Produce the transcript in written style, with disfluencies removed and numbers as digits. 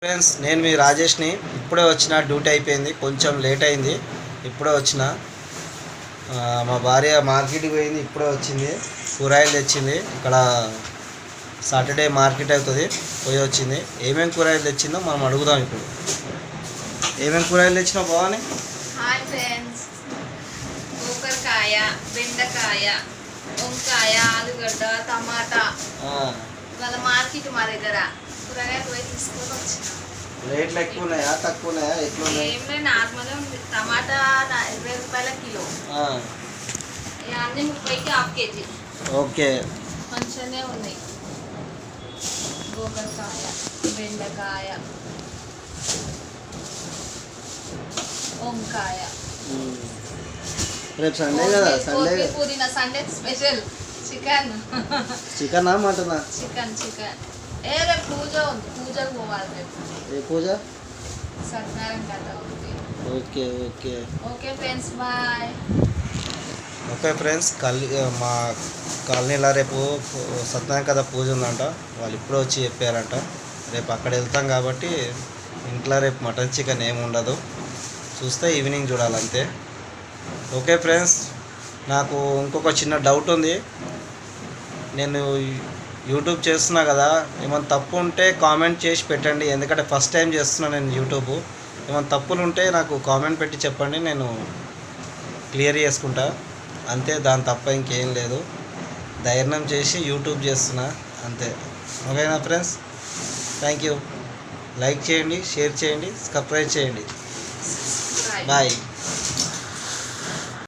Friends, నేను మీ రాజేష్ని. ఇప్పుడే వచ్చిన, డ్యూటీ అయిపోయింది, కొంచెం లేట్ అయింది. ఇప్పుడే వచ్చిన. మా భార్య మార్కెట్కి పోయింది, ఇప్పుడే వచ్చింది. కూరగాయలు తెచ్చింది. ఇక్కడ సాటర్డే మార్కెట్ అవుతుంది, పోయి వచ్చింది. ఏమేమి కూరగాయలు తెచ్చిందో మనం అడుగుదాం ఇప్పుడు. ఏమేమి కూరగాయలు తెచ్చినావు బావని? హాయ్ ఫ్రెండ్స్, కూకరకాయ, బెండకాయ, వంకాయ, ఆలుగడ్డ, టమాటా. ఇవాళ మార్కెట్ మా దగ్గర కూరగాయలు పోయి తీసుకొని వచ్చిన. రేట్లు ఎక్కువ ఉన్నాయా, తక్కువ ఉన్నాయా, ఎట్లా ఉన్నాయి? ఏం నార్మల్గా ఉంది. టమాటా 20 రూపాయల కిలో, అన్ని 30కి హాఫ్ కేజీ. ఓకే, మంచిగానే ఉన్నాయి. కూకరకాయ, బెండకాయ, వంకాయ. రేపు సండే కదా, సండే పుదీనా. Sunday special chicken. చికెనా మటనా? చికెన్. రేపు పూజ ఉంది, పూజకు పోవాలి రేపు. ఏ పూజ? సత్యనారాయణ కథ ఉంది. Okay okay okay friends, bye. Okay friends, మా కాలనీలో రేపు సత్యనారాయణ కథ పూజ ఉందంట. వాళ్ళు ఇప్పుడే వచ్చి చెప్పారంట. రేపు అక్కడ వెళ్తాం కాబట్టి ఇంట్లో రేపు మటన్ చికెన్ ఏమి ఉండదు. చూస్తే ఈవినింగ్ చూడాలంతే. ఓకే ఫ్రెండ్స్, నాకు ఇంకొక చిన్న డౌట్ ఉంది. నేను యూట్యూబ్ చేస్తున్నా కదా, ఏమైనా తప్పు ఉంటే కామెంట్ చేసి పెట్టండి. ఎందుకంటే ఫస్ట్ టైం చేస్తున్నా నేను యూట్యూబ్. ఏమైనా తప్పులు ఉంటే నాకు కామెంట్ పెట్టి చెప్పండి, నేను క్లియర్ చేసుకుంటా. అంతే, దాని తప్ప ఇంకేం లేదు. ధైర్యం చేసి యూట్యూబ్ చేస్తున్నా అంతే. ఓకేనా ఫ్రెండ్స్? Thank you. లైక్ చేయండి, షేర్ చేయండి, సబ్స్క్రైబ్ చేయండి. బాయ్.